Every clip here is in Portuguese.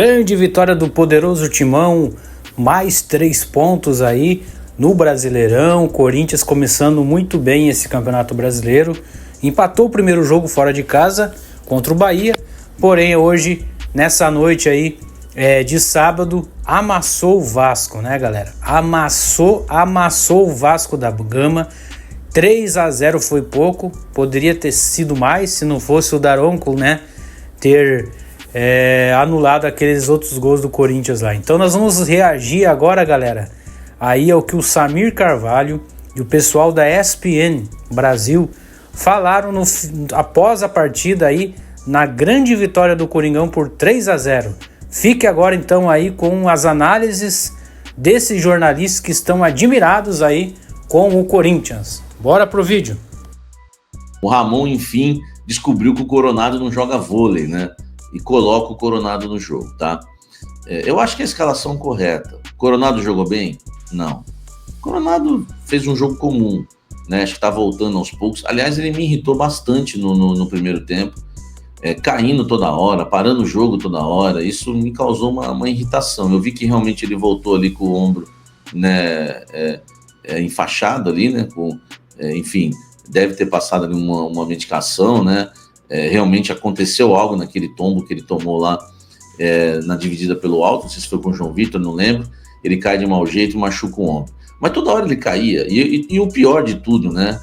Grande vitória do poderoso Timão, mais 3 pontos aí no Brasileirão. Corinthians começando muito bem esse Campeonato Brasileiro. Empatou o primeiro jogo fora de casa contra o Bahia, porém hoje, nessa noite aí de sábado, amassou o Vasco, né, galera? Amassou o Vasco da Gama. 3-0 foi pouco, poderia ter sido mais se não fosse o Daronco, né, ter anulado aqueles outros gols do Corinthians lá. Então nós vamos reagir agora, galera, aí ao que o Samir Carvalho e o pessoal da ESPN Brasil falaram após a partida aí, na grande vitória do Coringão por 3-0. Fique agora então aí com as análises desses jornalistas que estão admirados aí com o Corinthians. Bora pro vídeo. O Ramon, enfim, descobriu que o Coronado não joga vôlei, né? E coloca o Coronado no jogo, tá? Eu acho que é a escalação correta. O Coronado jogou bem? Não. O Coronado fez um jogo comum, né? Acho que tá voltando aos poucos. Aliás, ele me irritou bastante no primeiro tempo. Caindo toda hora, parando o jogo toda hora. Isso me causou uma irritação. Eu vi que realmente ele voltou ali com o ombro, né, enfaixado ali, né? Enfim, deve ter passado ali uma medicação, né? Realmente aconteceu algo naquele tombo que ele tomou lá na dividida pelo alto, não sei se foi com o João Vitor, não lembro. Ele cai de mau jeito e machuca o ombro. Mas toda hora ele caía, e o pior de tudo, né?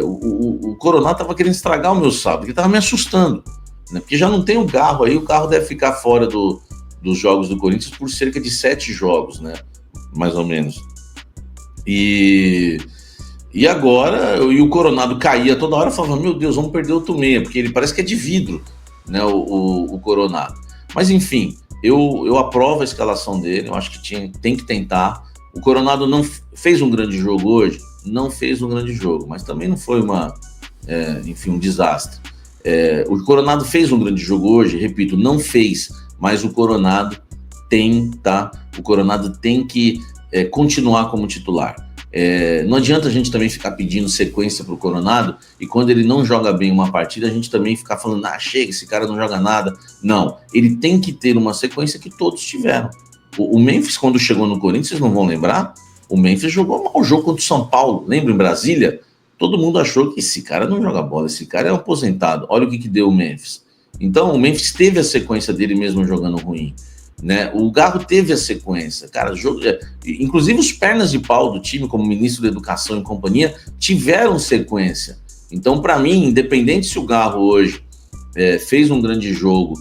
O Coronado estava querendo estragar o meu sábado, ele estava me assustando, né? Porque já não tem o Garro aí, o Garro deve ficar fora dos jogos do Corinthians por cerca de 7 jogos, né? Mais ou menos. E agora, o Coronado caía toda hora, falava, meu Deus, vamos perder outro meia, porque ele parece que é de vidro, né, o Coronado. Mas enfim, eu aprovo a escalação dele, eu acho que tem que tentar. O Coronado não fez um grande jogo hoje, não fez um grande jogo, mas também não foi um desastre. O Coronado fez um grande jogo hoje, repito, não fez, mas o Coronado tem que continuar como titular. Não adianta a gente também ficar pedindo sequência pro Coronado e quando ele não joga bem uma partida, a gente também ficar falando, chega, esse cara não joga nada. Não, ele tem que ter uma sequência que todos tiveram. O Memphis, quando chegou no Corinthians, vocês não vão lembrar, o Memphis jogou mal o jogo contra o São Paulo, lembra, em Brasília? Todo mundo achou que esse cara não joga bola, esse cara é um aposentado. Olha o que deu o Memphis. Então, o Memphis teve a sequência dele mesmo jogando ruim, né? O Garro teve a sequência, cara, inclusive os pernas de pau do time, como ministro da Educação e companhia, tiveram sequência. Então, para mim, independente se o Garro hoje fez um grande jogo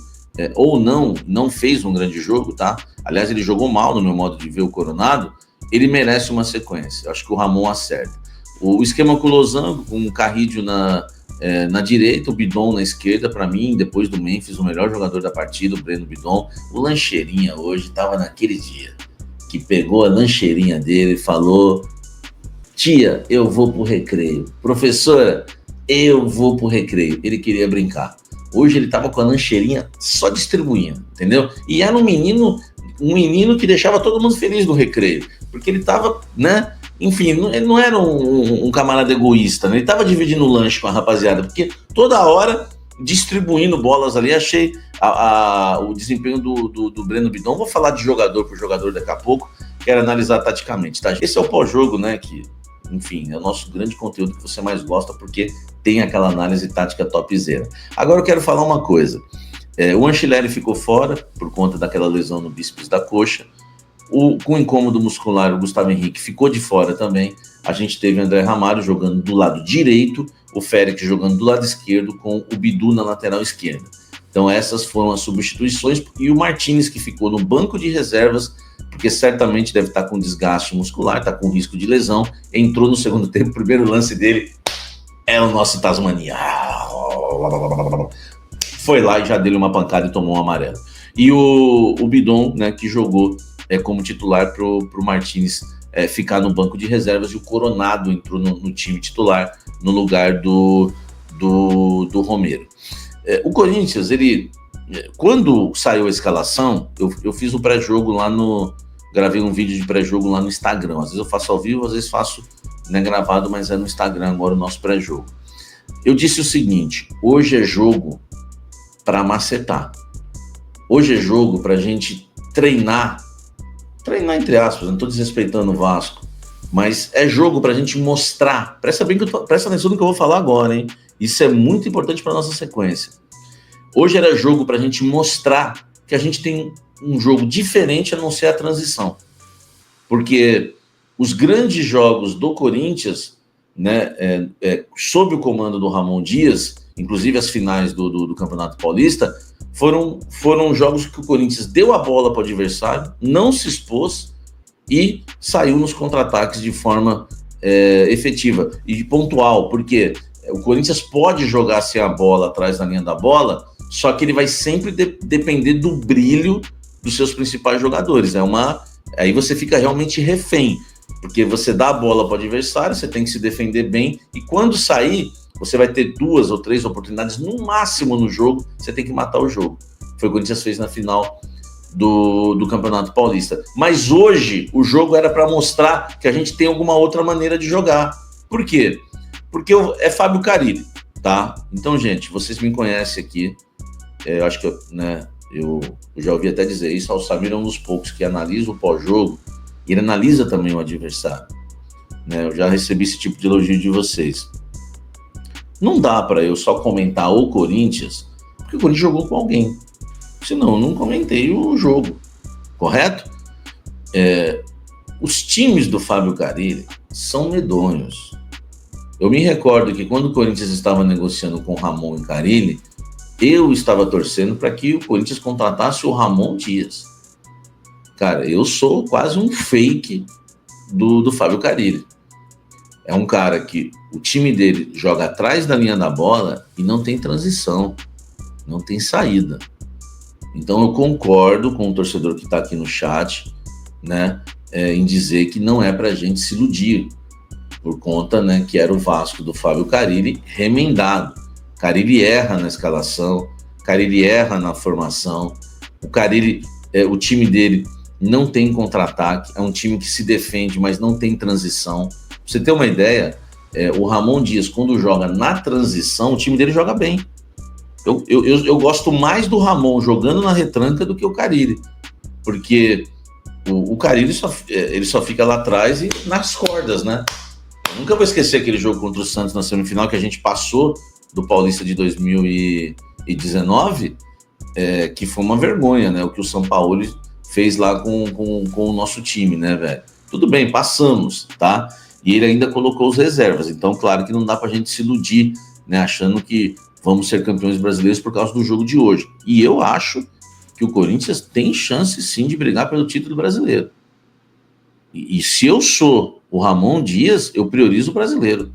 ou não fez um grande jogo, tá? Aliás, ele jogou mal no meu modo de ver o Coronado, ele merece uma sequência. Eu acho que o Ramon acerta. O esquema com o Losango, com o Carrídio na direita, o Bidon na esquerda, para mim, depois do Memphis, o melhor jogador da partida, o Breno Bidon. O Lancheirinha hoje estava naquele dia que pegou a lancheirinha dele e falou, tia, eu vou pro recreio. Professora, eu vou pro recreio. Ele queria brincar. Hoje ele estava com a lancheirinha só distribuindo, entendeu? E era um menino que deixava todo mundo feliz no recreio, porque ele estava, né? Enfim, ele não era um camarada egoísta, né? Ele estava dividindo o lanche com a rapaziada, porque toda hora distribuindo bolas ali. Achei o desempenho do Breno Bidon. Vou falar de jogador por jogador daqui a pouco, quero analisar taticamente, tá? Esse é o pós-jogo, né? Que, enfim, é o nosso grande conteúdo que você mais gosta, porque tem aquela análise tática topzera. Agora eu quero falar uma coisa. O Anchileri ficou fora por conta daquela lesão no bíceps da coxa. Com incômodo muscular, o Gustavo Henrique ficou de fora também. A gente teve o André Ramalho jogando do lado direito, o Félix jogando do lado esquerdo, com o Bidu na lateral esquerda. Então essas foram as substituições, e o Martínez, que ficou no banco de reservas, porque certamente deve estar com desgaste muscular, está com risco de lesão, entrou no segundo tempo. O primeiro lance dele é o nosso Tasmania. Foi lá e já deu uma pancada e tomou um amarelo. E o Bidon, né, que jogou como titular pro Martínez ficar no banco de reservas, e o Coronado entrou no time titular no lugar do Romero. O Corinthians, quando saiu a escalação, eu fiz o pré-jogo gravei um vídeo de pré-jogo lá no Instagram. Às vezes eu faço ao vivo, às vezes faço, né, gravado, mas é no Instagram agora o nosso pré-jogo. Eu disse o seguinte, hoje é jogo para macetar. Hoje é jogo pra gente treinar entre aspas, não estou desrespeitando o Vasco, mas é jogo pra gente mostrar. Presta atenção no que eu vou falar agora, hein? Isso é muito importante para nossa sequência. Hoje era jogo pra gente mostrar que a gente tem um jogo diferente a não ser a transição. Porque os grandes jogos do Corinthians, né, sob o comando do Ramon Dias, inclusive as finais do Campeonato Paulista, foram jogos que o Corinthians deu a bola para o adversário, não se expôs e saiu nos contra-ataques de forma efetiva e pontual, porque o Corinthians pode jogar sem a bola atrás da linha da bola, só que ele vai sempre depender do brilho dos seus principais jogadores. Aí você fica realmente refém, porque você dá a bola para o adversário, você tem que se defender bem, e quando sair, você vai ter 2 ou 3 oportunidades no máximo no jogo, você tem que matar o jogo. Foi o que o Corinthians fez na final do Campeonato Paulista. Mas hoje, o jogo era para mostrar que a gente tem alguma outra maneira de jogar. Por quê? Porque é Fábio Carille, tá? Então, gente, vocês me conhecem aqui, eu acho que eu já ouvi até dizer isso, o Samir é um dos poucos que analisa o pós-jogo, e ele analisa também o adversário. Né? Eu já recebi esse tipo de elogio de vocês. Não dá para eu só comentar o Corinthians, porque o Corinthians jogou com alguém. Senão eu não comentei o jogo, correto? Os times do Fábio Carille são medonhos. Eu me recordo que quando o Corinthians estava negociando com Ramon e Carille, eu estava torcendo para que o Corinthians contratasse o Ramon Dias. Cara, eu sou quase um fake do Fábio Carille. É um cara que o time dele joga atrás da linha da bola e não tem transição, não tem saída. Então eu concordo com o torcedor que está aqui no chat, né, em dizer que não é para a gente se iludir, por conta, né, que era o Vasco do Fábio Carille remendado. Carille erra na escalação, Carille erra na formação, o time dele não tem contra-ataque, é um time que se defende, mas não tem transição. Pra você ter uma ideia, o Ramon Dias, quando joga na transição, o time dele joga bem. Eu gosto mais do Ramon jogando na retranca do que o Carille, porque o Carille ele só fica lá atrás e nas cordas, né? Eu nunca vou esquecer aquele jogo contra o Santos na semifinal que a gente passou do Paulista de 2019, que foi uma vergonha, né? O que o São Paulo fez lá com o nosso time, né, velho? Tudo bem, passamos, tá? E ele ainda colocou os reservas, então claro que não dá pra gente se iludir, né, achando que vamos ser campeões brasileiros por causa do jogo de hoje. E eu acho que o Corinthians tem chance sim de brigar pelo título brasileiro. E se eu sou o Ramon Dias, eu priorizo o brasileiro.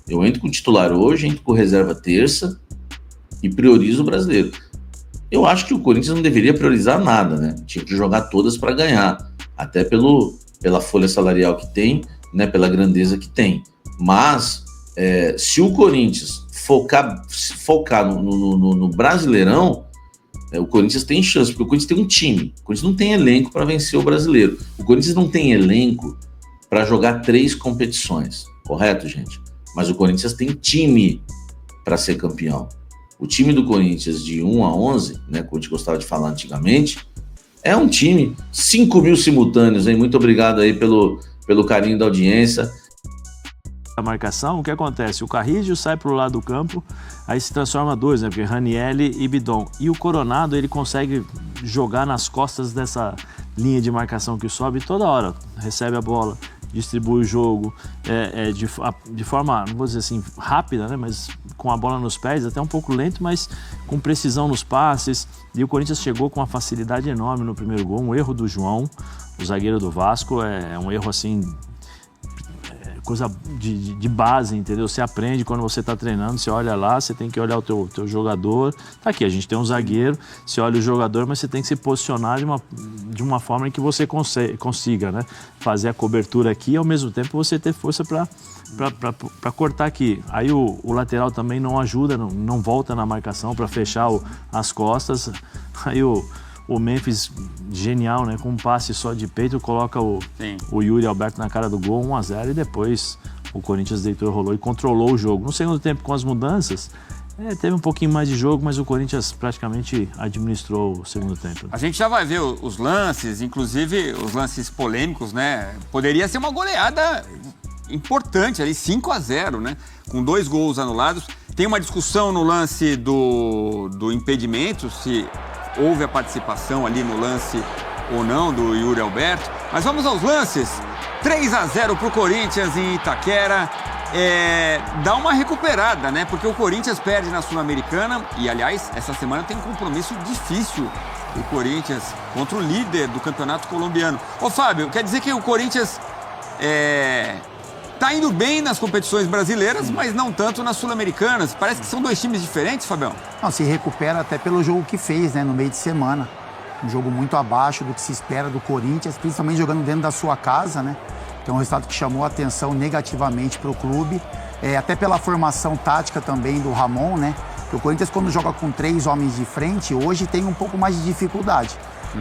Eu entro com o titular hoje, entro com reserva terça e priorizo o brasileiro. Eu acho que o Corinthians não deveria priorizar nada, né? Tinha que jogar todas para ganhar, até pela folha salarial que tem, né? Pela grandeza que tem. Mas se o Corinthians focar no Brasileirão, o Corinthians tem chance, porque o Corinthians tem um time. O Corinthians não tem elenco para vencer o brasileiro. O Corinthians não tem elenco para jogar 3 competições, correto, gente? Mas o Corinthians tem time para ser campeão. O time do Corinthians de 1 a 11, né, como a gente gostava de falar antigamente, é um time, 5.000 simultâneos, hein? Muito obrigado aí pelo carinho da audiência. A marcação, o que acontece? O Carrígio sai para o lado do campo, aí se transforma 2, né? Porque Ranielli e Bidon. E o Coronado, ele consegue jogar nas costas dessa linha de marcação que sobe toda hora. Recebe a bola, distribui o jogo de forma, não vou dizer assim, rápida, né? Mas com a bola nos pés, até um pouco lento, mas com precisão nos passes. E o Corinthians chegou com uma facilidade enorme no primeiro gol. Um erro do João, o zagueiro do Vasco, é um erro assim... coisa de base, entendeu? Você aprende quando você está treinando, você olha lá, você tem que olhar o teu jogador. Tá aqui, a gente tem um zagueiro, você olha o jogador, mas você tem que se posicionar de uma forma em que você consiga, né? Fazer a cobertura aqui e ao mesmo tempo você ter força para cortar aqui. Aí o lateral também não ajuda, não volta na marcação para fechar as costas. Aí o Memphis, genial, né? Com um passe só de peito, coloca o Yuri Alberto na cara do gol, 1-0, e depois o Corinthians deitou e rolou e controlou o jogo. No segundo tempo, com as mudanças, Teve um pouquinho mais de jogo, mas o Corinthians praticamente administrou o segundo tempo. A gente já vai ver os lances, inclusive os lances polêmicos, né? Poderia ser uma goleada importante ali, 5-0, né? Com 2 gols anulados. Tem uma discussão no lance do impedimento, se houve a participação ali no lance ou não do Yuri Alberto. Mas vamos aos lances. 3-0 para o Corinthians em Itaquera. Dá uma recuperada, né? Porque o Corinthians perde na Sul-Americana e, aliás, essa semana tem um compromisso difícil o Corinthians contra o líder do campeonato colombiano. Ô, Fábio, quer dizer que o Corinthians tá indo bem nas competições brasileiras, mas não tanto nas sul-americanas. Parece que são 2 times diferentes, Fabião. Não, se recupera até pelo jogo que fez, né, no meio de semana. Um jogo muito abaixo do que se espera do Corinthians, principalmente jogando dentro da sua casa, né? Então, um resultado que chamou a atenção negativamente para o clube, até pela formação tática também do Ramon, né? Porque o Corinthians, quando joga com 3 homens de frente, hoje tem um pouco mais de dificuldade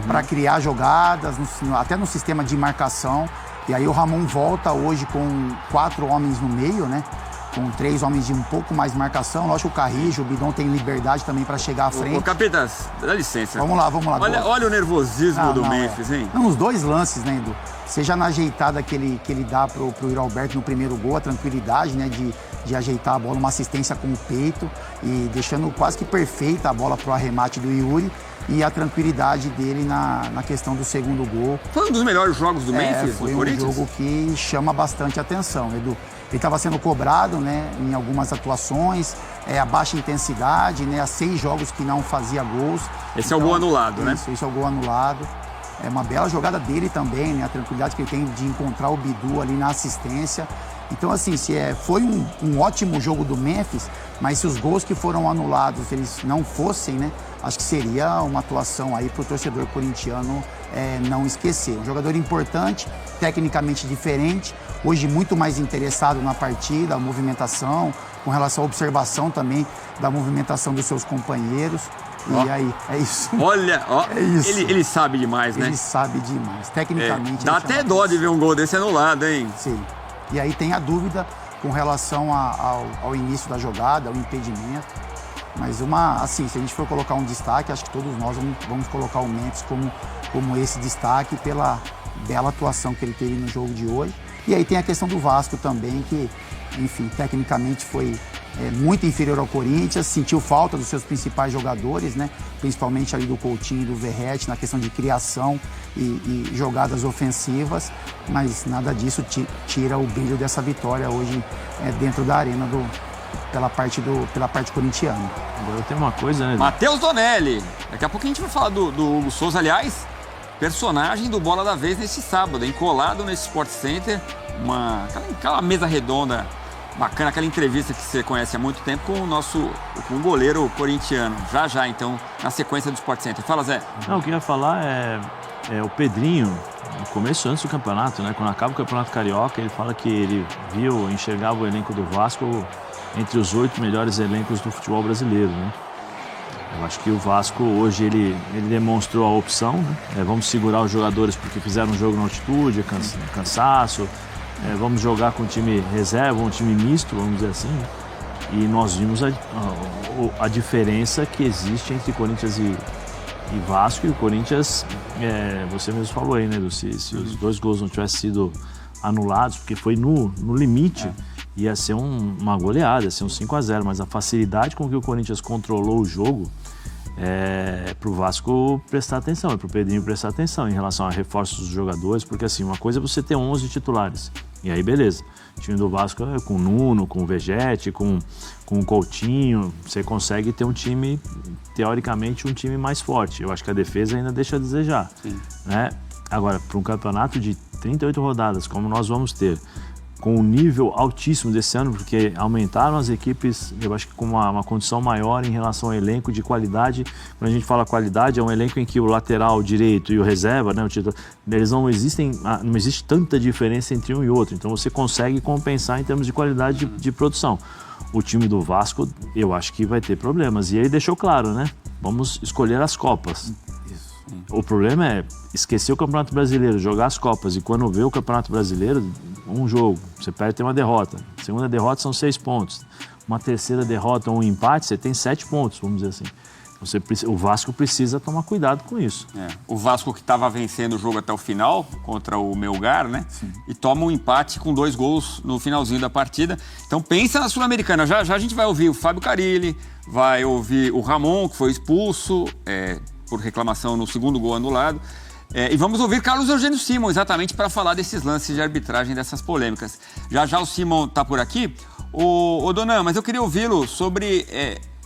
para criar jogadas, até no sistema de marcação. E aí o Ramon volta hoje com 4 homens no meio, né? Com 3 homens de um pouco mais de marcação. Lógico que o Carrijo, o Bidon tem liberdade também para chegar à frente. Ô, Capetas, dá licença. Vamos lá. Olha o nervosismo do Memphis, hein? Não, nos 2 lances, né, Edu? Seja na ajeitada que ele dá pro Yuri Alberto no primeiro gol, a tranquilidade, né, de ajeitar a bola, uma assistência com o peito e deixando quase que perfeita a bola pro arremate do Yuri. E a tranquilidade dele na questão do segundo gol. Foi um dos melhores jogos do Memphis, foi um jogo que chama bastante atenção, Edu. Ele estava sendo cobrado, né, em algumas atuações, a baixa intensidade, né, há 6 jogos que não fazia gols. Esse é o gol anulado, né? Esse é o gol anulado. É uma bela jogada dele também, né, a tranquilidade que ele tem de encontrar o Bidu ali na assistência. Então, assim, foi um ótimo jogo do Memphis, mas se os gols que foram anulados, eles não fossem, né, acho que seria uma atuação aí para o torcedor corintiano não esquecer. Um jogador importante, tecnicamente diferente, hoje muito mais interessado na partida, a movimentação, com relação à observação também da movimentação dos seus companheiros. E aí, é isso. Olha, é isso. Ele sabe demais, né? Ele sabe demais. Tecnicamente. Dá até dó de ver um gol desse anulado, hein? Sim. E aí tem a dúvida com relação ao início da jogada, ao impedimento. Mas assim, se a gente for colocar um destaque, acho que todos nós vamos colocar o Memphis como esse destaque pela bela atuação que ele teve no jogo de hoje. E aí tem a questão do Vasco também, que, enfim, tecnicamente foi muito inferior ao Corinthians, sentiu falta dos seus principais jogadores, né? Principalmente ali do Coutinho e do Verratti, na questão de criação e jogadas ofensivas, mas nada disso tira o brilho dessa vitória hoje dentro da arena pela parte corintiana. Agora tem uma coisa, né? Matheus Donelli. Daqui a pouco a gente vai falar do Hugo Souza, aliás, personagem do Bola da Vez neste sábado, colado nesse Sport Center, aquela mesa redonda bacana, aquela entrevista que você conhece há muito tempo com o goleiro corintiano. Já, então, na sequência do Sport Center. Fala, Zé. Não, o que eu ia falar é o Pedrinho, no começo, antes do campeonato, né? Quando acaba o Campeonato Carioca, ele fala que ele enxergava o elenco do Vasco entre os 8 melhores elencos do futebol brasileiro, né? Eu acho que o Vasco hoje ele demonstrou a opção, né? Vamos segurar os jogadores porque fizeram um jogo na altitude, cansaço, vamos jogar com um time reserva, um time misto, vamos dizer assim, né? E nós vimos a diferença que existe entre Corinthians e Vasco. E o Corinthians, você mesmo falou aí, né, se os 2 gols não tivessem sido anulados, porque foi no limite, ia ser uma goleada, ia ser um 5-0, mas a facilidade com que o Corinthians controlou o jogo para o Vasco prestar atenção, para o Pedrinho prestar atenção em relação a reforços dos jogadores, porque assim, uma coisa é você ter 11 titulares, e aí beleza, o time do Vasco com o Nuno, com o Vegetti, com o Coutinho, você consegue ter um time, teoricamente, um time mais forte. Eu acho que a defesa ainda deixa a desejar, né? Agora, para um campeonato de 38 rodadas, como nós vamos ter, com um nível altíssimo desse ano, porque aumentaram as equipes, eu acho que com uma condição maior em relação ao elenco de qualidade. Quando a gente fala qualidade, é um elenco em que o lateral direito e o reserva, né, o titular, eles não existe tanta diferença entre um e outro, então você consegue compensar em termos de qualidade de produção. O time do Vasco, eu acho que vai ter problemas, e ele deixou claro, né? Vamos escolher as Copas. Isso. O problema é esquecer o Campeonato Brasileiro, jogar as Copas, e quando vê o Campeonato Brasileiro, um jogo, você perde, tem uma derrota. Segunda derrota são 6 pontos. Uma terceira derrota ou um empate, você tem 7 pontos, vamos dizer assim. O Vasco precisa tomar cuidado com isso. O Vasco que estava vencendo o jogo até o final, contra o Melgar, né? Sim. E toma um empate com 2 gols no finalzinho da partida. Então pensa na Sul-Americana. Já a gente vai ouvir o Fábio Carille, vai ouvir o Ramon, que foi expulso por reclamação no segundo gol anulado. E vamos ouvir Carlos Eugênio Simon, exatamente para falar desses lances de arbitragem, dessas polêmicas. Já o Simon está por aqui. Ô Donan, mas eu queria ouvi-lo sobre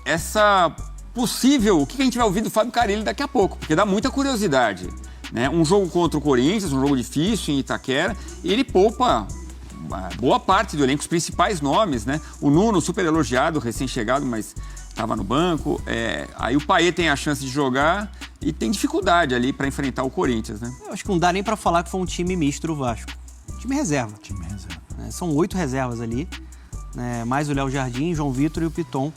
essa possível, o que a gente vai ouvir do Fábio Carille daqui a pouco, porque dá muita curiosidade, né? Um jogo contra o Corinthians, um jogo difícil em Itaquera, e ele poupa boa parte do elenco, os principais nomes, né? O Nuno, super elogiado, recém-chegado, mas estava no banco. Aí o Payet tem a chance de jogar e tem dificuldade ali para enfrentar o Corinthians, né? Eu acho que não dá nem para falar que foi um time misto do Vasco. Time reserva. São 8 reservas ali, né? Mais o Léo Jardim, João Vitor e o Piton.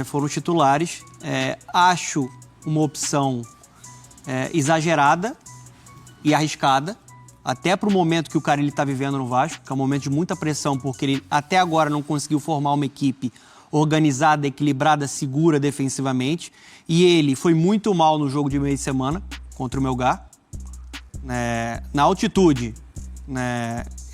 Foram titulares. Acho uma opção exagerada e arriscada, até para o momento que o Carille está vivendo no Vasco, que é um momento de muita pressão, porque ele até agora não conseguiu formar uma equipe organizada, equilibrada, segura defensivamente, e ele foi muito mal no jogo de meio de semana contra o Melgar. Na altitude,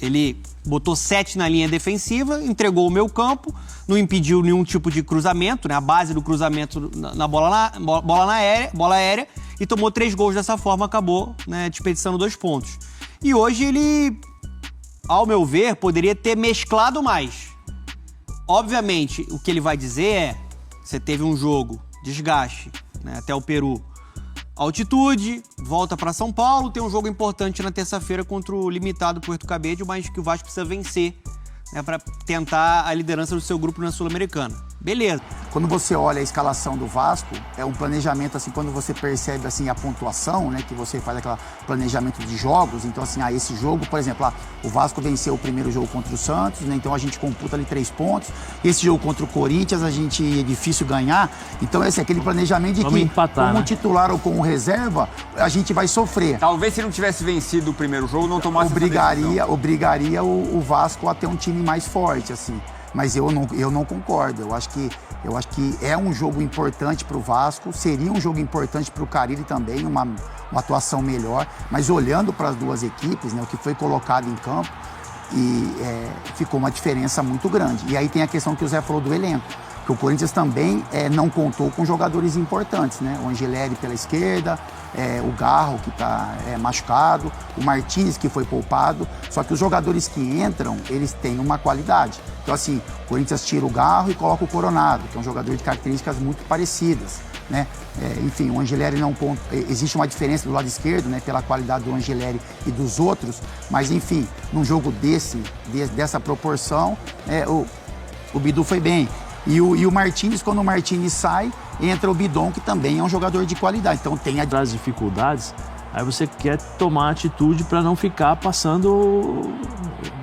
ele botou 7 na linha defensiva, entregou o meio campo, não impediu nenhum tipo de cruzamento, a base do cruzamento na bola aérea, e tomou 3 gols dessa forma, acabou desperdiçando 2 pontos. E hoje ele, ao meu ver, poderia ter mesclado mais. Obviamente, o que ele vai dizer você teve um jogo, desgaste, até o Peru, altitude, volta para São Paulo, tem um jogo importante na terça-feira contra o limitado Puerto Cabello, mas que o Vasco precisa vencer para tentar a liderança do seu grupo na Sul-Americana. Beleza. Quando você olha a escalação do Vasco, é um planejamento, assim, quando você percebe, assim, a pontuação, que você faz aquele planejamento de jogos, então, assim, esse jogo, por exemplo, o Vasco venceu o primeiro jogo contra o Santos, então a gente computa ali 3 pontos, esse jogo contra o Corinthians, é difícil ganhar, então esse é aquele planejamento de vamos que, empatar, como titular ou como reserva, a gente vai sofrer. Talvez se não tivesse vencido o primeiro jogo, não tomasse obrigaria o Vasco a ter um time mais forte, assim. Mas eu não concordo. Eu acho que é um jogo importante para o Vasco, seria um jogo importante para o Carille também, uma atuação melhor. Mas olhando para as duas equipes, o que foi colocado em campo, ficou uma diferença muito grande. E aí tem a questão que o Zé falou do elenco, que o Corinthians também não contou com jogadores importantes, O Angeleri pela esquerda, o Garro, que está machucado, o Martins, que foi poupado. Só que os jogadores que entram, eles têm uma qualidade. Então, assim, o Corinthians tira o Garro e coloca o Coronado, que é um jogador de características muito parecidas, enfim, o Angeleri não conta. Existe uma diferença do lado esquerdo, pela qualidade do Angeleri e dos outros, mas, enfim, num jogo dessa proporção, o Bidu foi bem. E o Martins, quando o Martins sai, entra o Bidon, que também é um jogador de qualidade. Então tem as dificuldades, aí você quer tomar atitude para não ficar passando,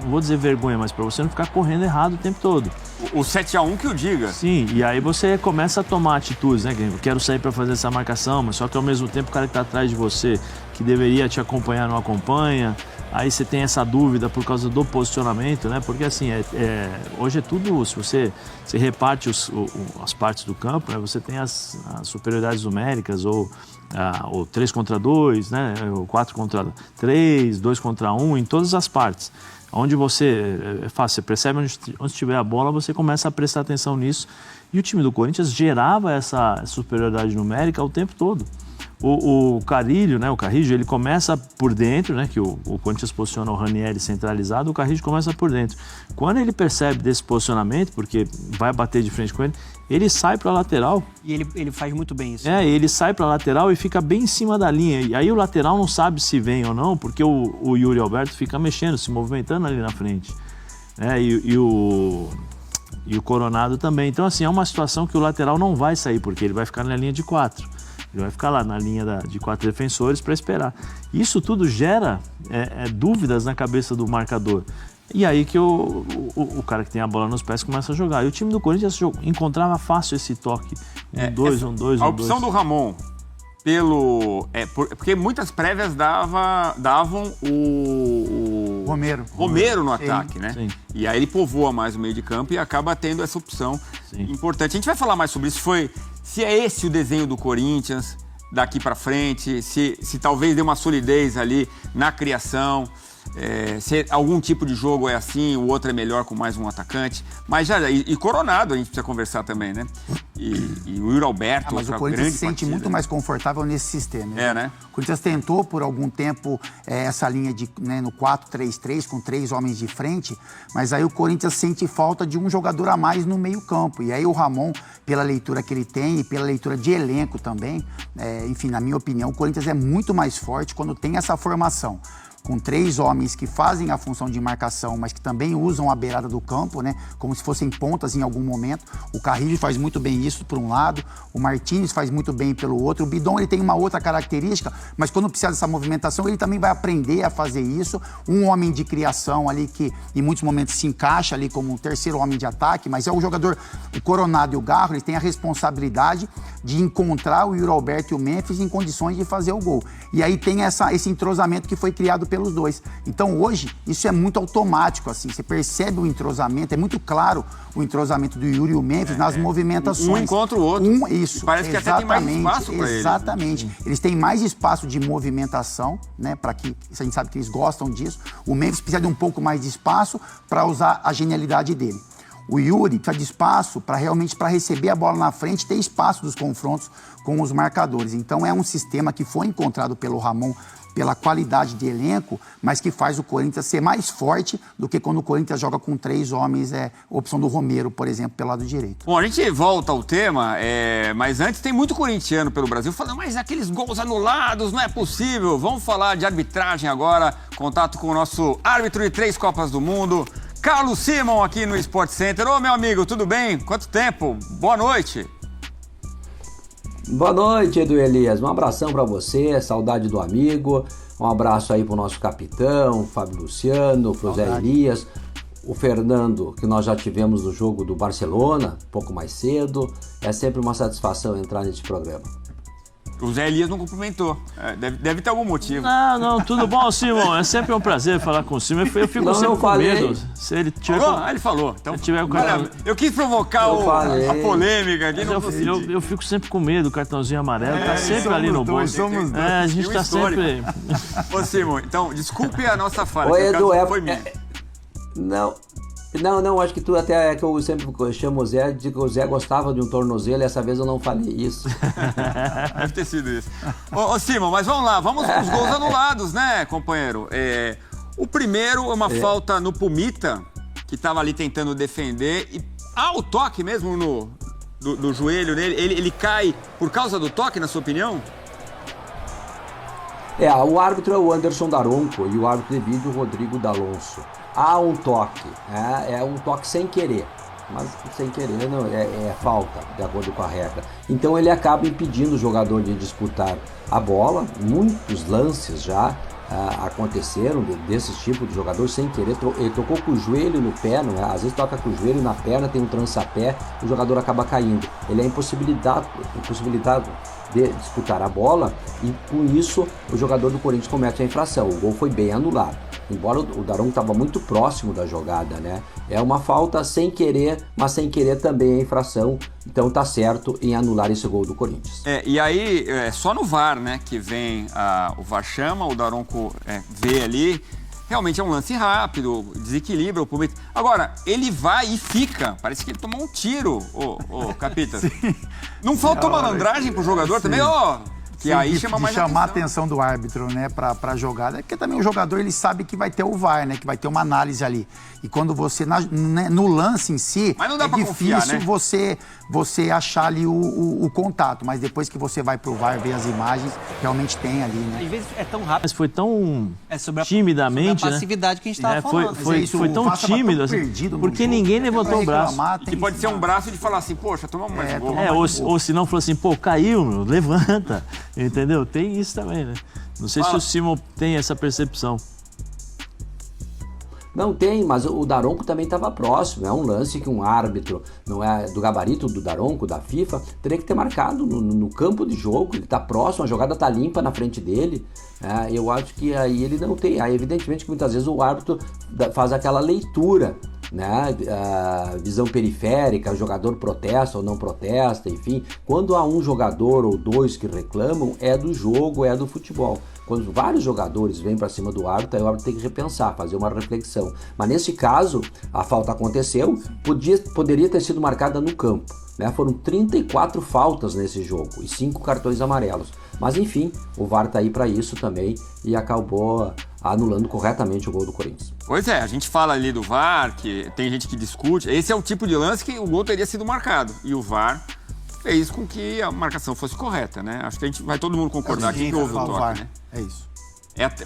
não vou dizer vergonha, mas para você não ficar correndo errado o tempo todo. O 7-1 que o diga. Sim, e aí você começa a tomar atitudes, Eu quero sair para fazer essa marcação, mas só que ao mesmo tempo o cara que está atrás de você, que deveria te acompanhar, não acompanha. Aí você tem essa dúvida por causa do posicionamento, Porque assim, hoje é tudo, se você reparte as partes do campo, você tem as superioridades numéricas, ou 3 contra 2, ou 4 contra 3, 2 contra 1, em todas as partes. Onde é fácil, você percebe onde tiver a bola, você começa a prestar atenção nisso. E o time do Corinthians gerava essa superioridade numérica o tempo todo. O Carrilho, o Carrillo, ele começa por dentro, que o Corinthians posiciona o Ranieri centralizado, o Carrillo começa por dentro. Quando ele percebe desse posicionamento, porque vai bater de frente com ele, ele sai para a lateral. E ele faz muito bem isso. Ele sai para a lateral e fica bem em cima da linha. E aí o lateral não sabe se vem ou não, porque o Yuri Alberto fica mexendo, se movimentando ali na frente. E o Coronado também. Então, assim, é uma situação que o lateral não vai sair, porque ele vai ficar na linha de 4. Ele vai ficar lá na linha de 4 defensores para esperar. Isso tudo gera dúvidas na cabeça do marcador. E aí que o cara que tem a bola nos pés começa a jogar. E o time do Corinthians encontrava fácil esse toque. 1-2, 1-2, 1-2. A opção do Ramon porque muitas prévias davam o Romero no ataque, né? Sim. E aí ele povoa mais o meio de campo e acaba tendo essa opção importante. A gente vai falar mais sobre isso, se é esse o desenho do Corinthians daqui para frente, se talvez dê uma solidez ali na criação, se algum tipo de jogo é assim, o outro é melhor com mais um atacante. Mas e Coronado a gente precisa conversar também, né? E o Yuri Alberto, mas o Corinthians se sente muito mais confortável nesse sistema. Né? O Corinthians tentou por algum tempo essa linha no 4-3-3 com 3 homens de frente, mas aí o Corinthians sente falta de um jogador a mais no meio campo. E aí o Ramon, pela leitura que ele tem e pela leitura de elenco também, enfim, na minha opinião, o Corinthians é muito mais forte quando tem essa formação. Com 3 homens que fazem a função de marcação, mas que também usam a beirada do campo, né? Como se fossem pontas em algum momento. O Carrillo faz muito bem isso por um lado, o Martínez faz muito bem pelo outro. O Bidon, ele tem uma outra característica, mas quando precisa dessa movimentação, ele também vai aprender a fazer isso. Um homem de criação ali que em muitos momentos se encaixa ali como um terceiro homem de ataque, mas é o jogador, o Coronado e o Garro, eles têm a responsabilidade de encontrar o Yuri Alberto e o Memphis em condições de fazer o gol. E aí tem esse entrosamento que foi criado pelos dois. Então hoje isso é muito automático, assim, você percebe o entrosamento, é muito claro o entrosamento do Yuri e o Memphis nas movimentações. Um encontra o outro. Isso. E parece que até tem mais espaço para eles. Exatamente. Eles têm mais espaço de movimentação, né, para que a gente sabe que eles gostam disso. O Memphis precisa de um pouco mais de espaço para usar a genialidade dele. O Yuri precisa de espaço para receber a bola na frente, ter espaço dos confrontos com os marcadores. Então é um sistema que foi encontrado pelo Ramon pela qualidade de elenco, mas que faz o Corinthians ser mais forte do que quando o Corinthians joga com 3 homens, opção do Romero, por exemplo, pelo lado direito. Bom, a gente volta ao tema, mas antes tem muito corintiano pelo Brasil falando, mas aqueles gols anulados, não é possível. Vamos falar de arbitragem agora, contato com o nosso árbitro de 3 Copas do Mundo, Carlos Simon, aqui no Sport Center. Ô, meu amigo, tudo bem? Quanto tempo? Boa noite. Boa noite, Edu Elias. Um abração para você, saudade do amigo. Um abraço aí pro nosso capitão, Fábio Luciano, pro Zé Elias, o Fernando, que nós já tivemos no jogo do Barcelona, um pouco mais cedo. É sempre uma satisfação entrar nesse programa. O Zé Elias não cumprimentou. Deve ter algum motivo. Não, tudo bom, Simon? É sempre um prazer falar com o Simon. Eu fico sempre com medo. Se ele tiver ele falou. Então, tiver eu quis provocar a polêmica aqui. Eu fico sempre com medo, o cartãozinho amarelo tá sempre ali no bolso. A gente tá sempre... Ô, Simon, então, desculpe a nossa falha. Oi, Edu, foi minha. Não, acho que tu até que eu sempre chamo o Zé, digo que o Zé gostava de um tornozelo e essa vez eu não falei isso. Deve ter sido isso. Ô, Simon, mas vamos lá, vamos com os gols anulados, né, companheiro? O primeiro é uma falta no Pumita, que estava ali tentando defender, e o toque mesmo do joelho dele, ele cai por causa do toque, na sua opinião? O árbitro é o Anderson Daronco e o árbitro de vídeo o Rodrigo D'Alonso. Há um toque, é um toque sem querer, mas sem querer não, é falta, de acordo com a regra. Então ele acaba impedindo o jogador de disputar a bola. Muitos lances já aconteceram desse tipo de jogador sem querer. Ele tocou com o joelho no pé, às vezes toca com o joelho na perna, tem um trançapé, o jogador acaba caindo. Ele é impossibilitado de disputar a bola e com isso o jogador do Corinthians comete a infração. O gol foi bem anulado. Embora o Daronco estava muito próximo da jogada, né? É uma falta sem querer, mas sem querer também é infração. Então tá certo em anular esse gol do Corinthians. E aí, só no VAR, né, que vem o VAR chama, o Daronco vê ali. Realmente é um lance rápido, desequilibra o público. Agora, ele vai e fica. Parece que ele tomou um tiro, ô Capita. Não faltou malandragem pro jogador também? Que sim, aí chama mais chamar a atenção do árbitro, né, pra jogada. É porque também o jogador, ele sabe que vai ter o VAR, né, que vai ter uma análise ali. E quando você, no lance em si, mas não dá pra difícil confiar, né? você achar ali o contato. Mas depois que você vai pro VAR, ver as imagens, realmente tem ali, né. Às vezes é tão rápido. Mas foi tão sobre timidamente, sobre a passividade, né, que a gente tava falando. Foi tão tímido, assim, porque ninguém levantou o braço. Que pode ser um braço de falar assim, poxa, tomamos mais gol. Ou se não, falou assim, caiu, levanta. Entendeu? Tem isso também, né? Não sei se o Simon tem essa percepção. Não tem, mas o Daronco também estava próximo. É um lance que um árbitro, não é do gabarito do Daronco, da FIFA, teria que ter marcado no campo de jogo. Ele está próximo, a jogada está limpa na frente dele. Eu acho que aí ele não tem. Aí, evidentemente, que muitas vezes o árbitro faz aquela leitura, né? Visão periférica, o jogador protesta ou não protesta, enfim. Quando há um jogador ou dois que reclamam, é do jogo, é do futebol. Quando vários jogadores vêm para cima do árbitro, aí o árbitro tem que repensar, fazer uma reflexão. Mas nesse caso, a falta aconteceu, poderia ter sido marcada no campo, né? Foram 34 faltas nesse jogo e 5 cartões amarelos. Mas enfim, o VAR tá aí para isso também e acabou anulando corretamente o gol do Corinthians. Pois é, a gente fala ali do VAR, que tem gente que discute. Esse é o tipo de lance que o gol teria sido marcado. E o VAR fez com que a marcação fosse correta, né? Acho que vai todo mundo concordar aqui que houve o toque, né? É isso.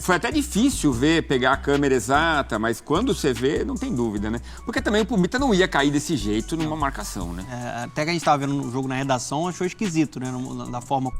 Foi até difícil pegar a câmera exata, mas quando você vê, não tem dúvida, né? Porque também o Pumita não ia cair desse jeito numa marcação, né? Até que a gente estava vendo o jogo na redação, achou esquisito, né? Da forma